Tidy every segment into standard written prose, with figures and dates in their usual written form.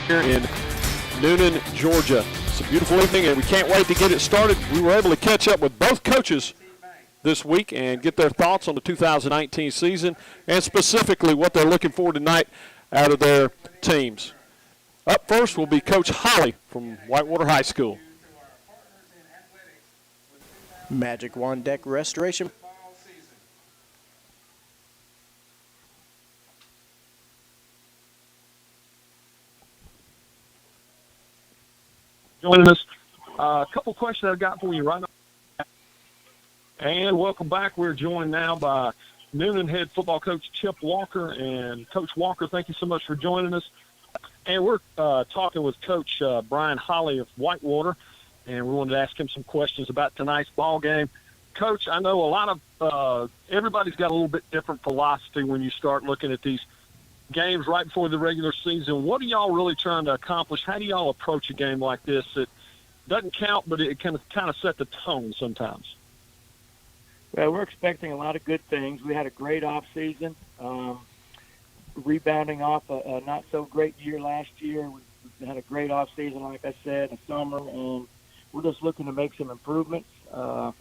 here in Noonan, Georgia. It's a beautiful evening, and we can't wait to get it started. We were able to catch up with both coaches this week and get their thoughts on the 2019 season and specifically what they're looking for tonight out of their teams. Up first will be Coach Holley from Whitewater High School. Magic Wand Deck Restoration. Joining us. A couple questions I've got for you right now. And welcome back. We're joined now by Noonan head football coach Chip Walker. And Coach Walker, thank you so much for joining us. And we're talking with Coach Brian Holley of Whitewater. And we wanted to ask him some questions about tonight's ball game. Coach, I know a lot of everybody's got a little bit different philosophy when you start looking at these games right before the regular season. What are y'all really trying to accomplish? How do y'all approach a game like this that doesn't count, but it can kind of set the tone sometimes? Well, we're expecting a lot of good things. We had a great off season, rebounding off a not so great year last year. We had a great off season, like I said, in the summer, and we're just looking to make some improvements. We're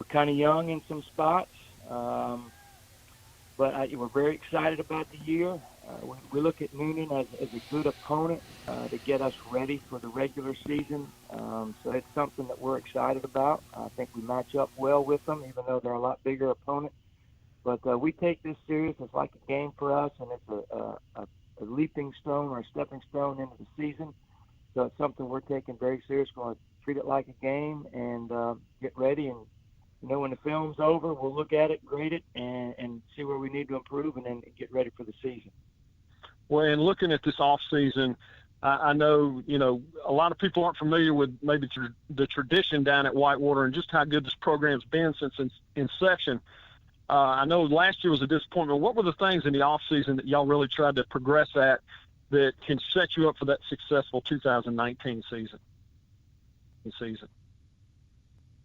kind of young in some spots, but we're very excited about the year. We look at Noonan as a good opponent to get us ready for the regular season. So it's something that we're excited about. I think we match up well with them, even though they're a lot bigger opponent. But we take this serious. It's like a game for us, and it's a leaping stone or a stepping stone into the season. So it's something we're taking very serious. We're going to treat it like a game and get ready. And, when the film's over, we'll look at it, grade it, and see where we need to improve and then get ready for the season. Well, and looking at this off season, I know, a lot of people aren't familiar with maybe the tradition down at Whitewater and just how good this program's been since inception. I know last year was a disappointment. What were the things in the off season that y'all really tried to progress at that can set you up for that successful 2019 season?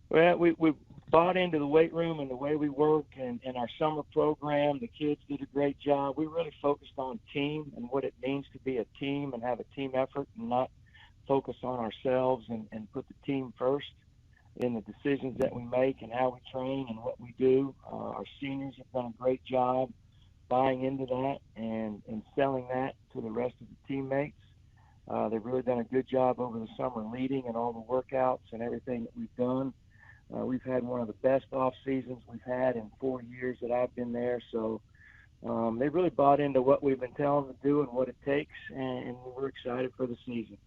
Well, we bought into the weight room and the way we work and our summer program. The kids did a great job. We really focused on team and what it means to be a team and have a team effort and not focus on ourselves and put the team first in the decisions that we make and how we train and what we do. Our seniors have done a great job buying into that and selling that to the rest of the teammates. They've really done a good job over the summer leading and all the workouts and everything that we've done. We've had one of the best off seasons we've had in 4 years that I've been there. So they really bought into what we've been telling them to do and what it takes, and we're excited for the season.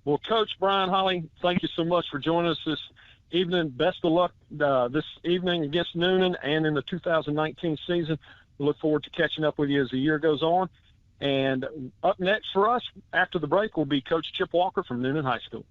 Well, Coach Brian Holley, thank you so much for joining us this evening. Best of luck this evening against Noonan and in the 2019 season. We look forward to catching up with you as the year goes on. And up next for us after the break will be Coach Chip Walker from Noonan High School.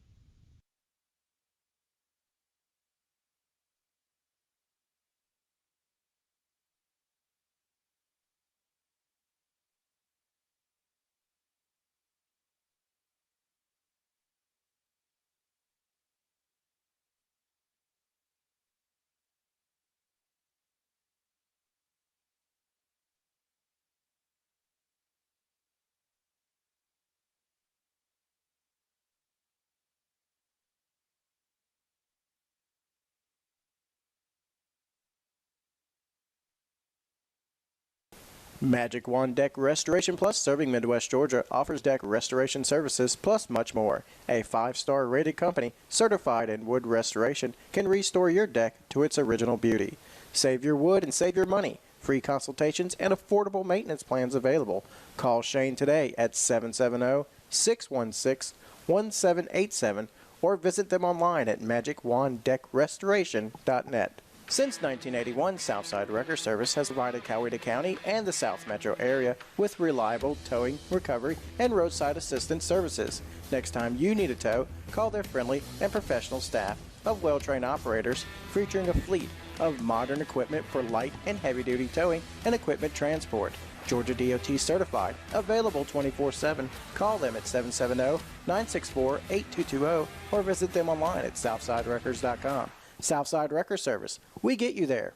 Magic Wand Deck Restoration Plus, serving Midwest Georgia, offers deck restoration services plus much more. A 5-star rated company, certified in wood restoration, can restore your deck to its original beauty. Save your wood and save your money. Free consultations and affordable maintenance plans available. Call Shane today at 770-616-1787 or visit them online at magicwanddeckrestoration.net. Since 1981, Southside Wrecker Service has provided Coweta County and the South Metro area with reliable towing, recovery, and roadside assistance services. Next time you need a tow, call their friendly and professional staff of well-trained operators featuring a fleet of modern equipment for light and heavy-duty towing and equipment transport. Georgia DOT certified, available 24/7. Call them at 770-964-8220 or visit them online at southsiderecords.com. Southside Wrecker Service. We get you there.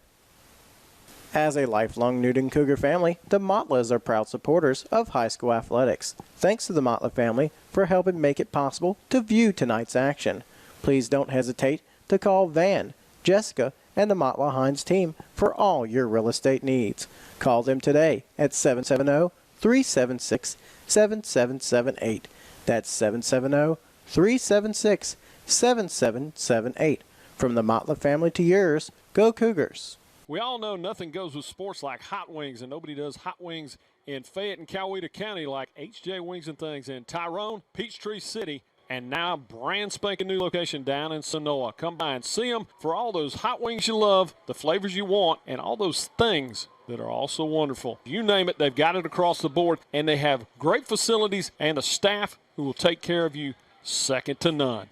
As a lifelong Newton Cougar family, the Motlas are proud supporters of high school athletics. Thanks to the Motla family for helping make it possible to view tonight's action. Please don't hesitate to call Van, Jessica, and the Motla Hines team for all your real estate needs. Call them today at 770-376-7778. That's 770-376-7778. From the Motla family to yours, go Cougars. We all know nothing goes with sports like hot wings, and nobody does hot wings in Fayette and Coweta County like HJ Wings and Things in Tyrone, Peachtree City, and now brand spanking new location down in Sonoa. Come by and see them for all those hot wings you love, the flavors you want, and all those things that are also wonderful. You name it, they've got it across the board, and they have great facilities and a staff who will take care of you second to none.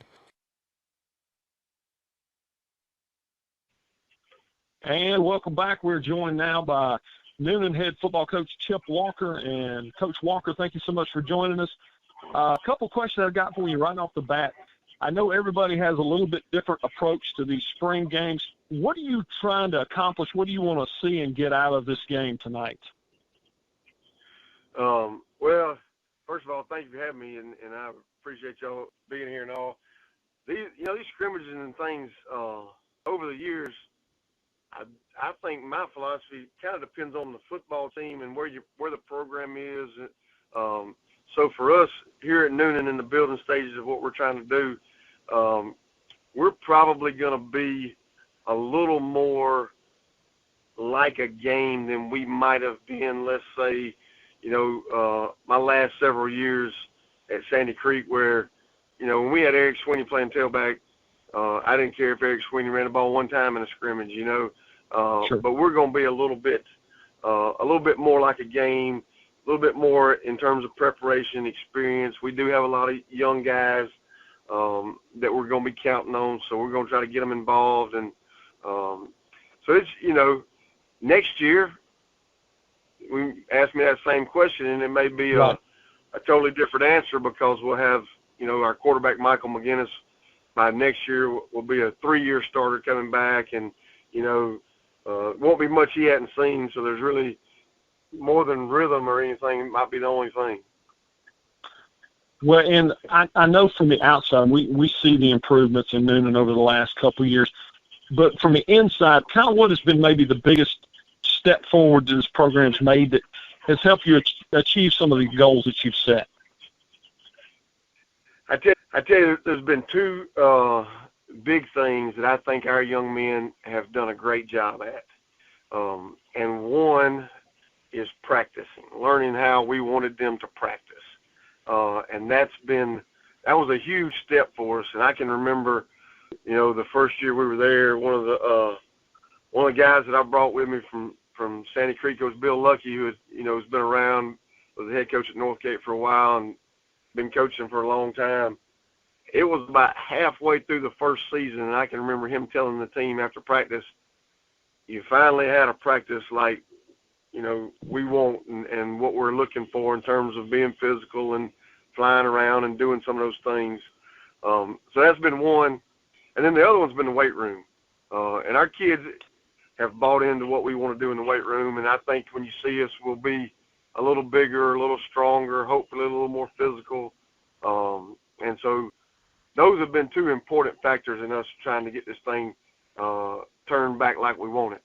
And welcome back. We're joined now by Newnan head football coach Chip Walker. And Coach Walker, thank you so much for joining us. A couple questions I've got for you right off the bat. I know everybody has a little bit different approach to these spring games. What are you trying to accomplish? What do you want to see and get out of this game tonight? Well, first of all, thank you for having me, and I appreciate y'all being here and all. These scrimmages and things over the years, I think my philosophy kind of depends on the football team and where the program is. So for us here at Newnan in the building stages of what we're trying to do, we're probably going to be a little more like a game than we might have been, let's say, my last several years at Sandy Creek where, when we had Eric Sweeney playing tailback, I didn't care if Eric Sweeney ran the ball one time in a scrimmage, Sure. But we're going to be a little bit more like a game, a little bit more in terms of preparation, experience. We do have a lot of young guys that we're going to be counting on, so we're going to try to get them involved. And so it's, next year, we asked me that same question, and it may be a totally different answer because we'll have, our quarterback Michael McGinnis by next year will be a 3-year starter coming back, and won't be much he hadn't seen. So there's really more than rhythm or anything. It might be the only thing. Well, and I know from the outside we see the improvements in Newnan over the last couple of years, but from the inside, kind of what has been maybe the biggest step forward that this program's made that has helped you achieve some of the goals that you've set? I tell you, there's been two big things that I think our young men have done a great job at. And one is practicing, learning how we wanted them to practice. And that was a huge step for us. And I can remember, the first year we were there, one of the guys that I brought with me from Sandy Creek was Bill Lucky, who has been around, was the head coach at Northgate for a while and been coaching for a long time. It was about halfway through the first season, and I can remember him telling the team after practice, you finally had a practice like, we want and what we're looking for in terms of being physical and flying around and doing some of those things. So that's been one. And then the other one's been the weight room. And our kids have bought into what we want to do in the weight room, and I think when you see us, we'll be a little bigger, a little stronger, hopefully a little more physical. And so those have been two important factors in us trying to get this thing turned back like we want it.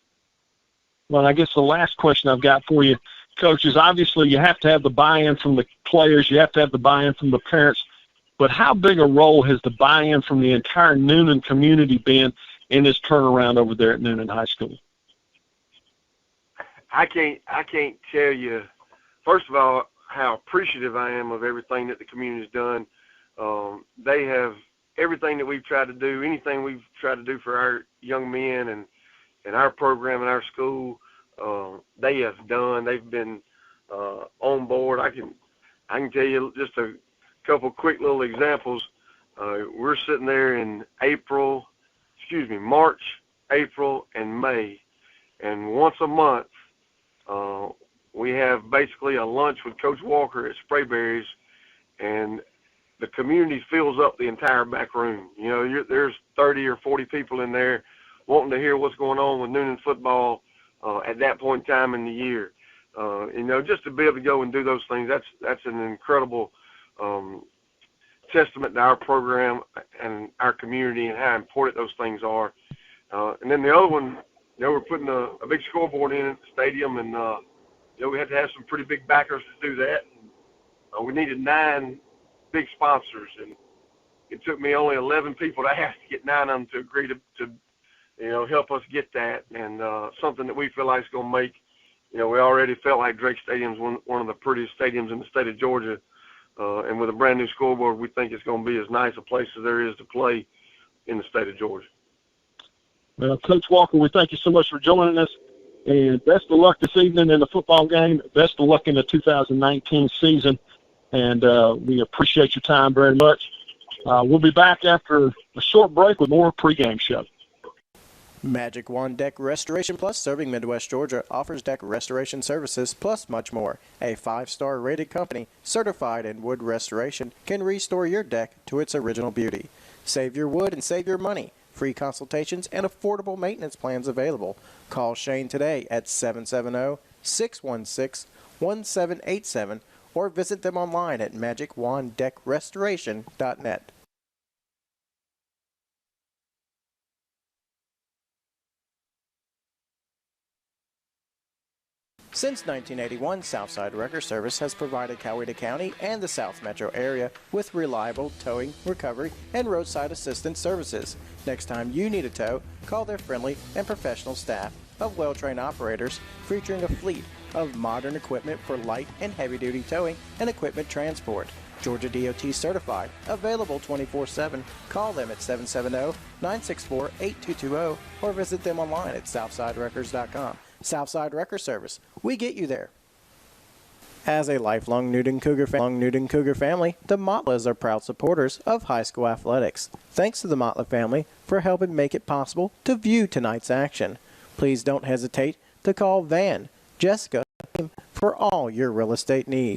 Well, I guess the last question I've got for you, Coach, is obviously you have to have the buy-in from the players, you have to have the buy-in from the parents, but how big a role has the buy-in from the entire Newnan community been in this turnaround over there at Newnan High School? I can't tell you, first of all, how appreciative I am of everything that the community's done. They have everything that we've tried to do, anything we've tried to do for our young men and our program and our school, they have done. They've been on board. I can tell you just a couple quick little examples. We're sitting there in March, April, and May, and once a month we have basically a lunch with Coach Walker at Sprayberry's, and the community fills up the entire back room. There's 30 or 40 people in there wanting to hear what's going on with Newnan football. at that point in time in the year. Just to be able to go and do those things, that's an incredible testament to our program and our community and how important those things are. And then the other one, we're putting a big scoreboard in at the stadium, and we had to have some pretty big backers to do that. We needed 9 big sponsors, and it took me only 11 people to ask to get 9 of them to agree to help us get that, and something that we feel like is going to make, we already felt like Drake Stadium's one of the prettiest stadiums in the state of Georgia, and with a brand new scoreboard, we think it's going to be as nice a place as there is to play in the state of Georgia. Well, Coach Walker, we thank you so much for joining us, and best of luck this evening in the football game. Best of luck in the 2019 season, and we appreciate your time very much. We'll be back after a short break with more pregame show. Magic Wand Deck Restoration Plus, serving Midwest Georgia, offers deck restoration services plus much more. A 5-star rated company, certified in wood restoration, can restore your deck to its original beauty. Save your wood and save your money. Free consultations and affordable maintenance plans available. Call Shane today at 770-616-1787 or visit them online at magicwanddeckrestoration.net. Since 1981, Southside Wrecker Service has provided Coweta County and the South Metro area with reliable towing, recovery, and roadside assistance services. Next time you need a tow, call their friendly and professional staff of well-trained operators featuring a fleet of modern equipment for light and heavy-duty towing and equipment transport. Georgia DOT certified, available 24/7. Call them at 770-964-8220 or visit them online at southsiderecords.com. Southside Wrecker Service. We get you there. As a lifelong Newton Cougar family, the Motlas are proud supporters of high school athletics. Thanks to the Motla family for helping make it possible to view tonight's action. Please don't hesitate to call Van, Jessica, for all your real estate needs.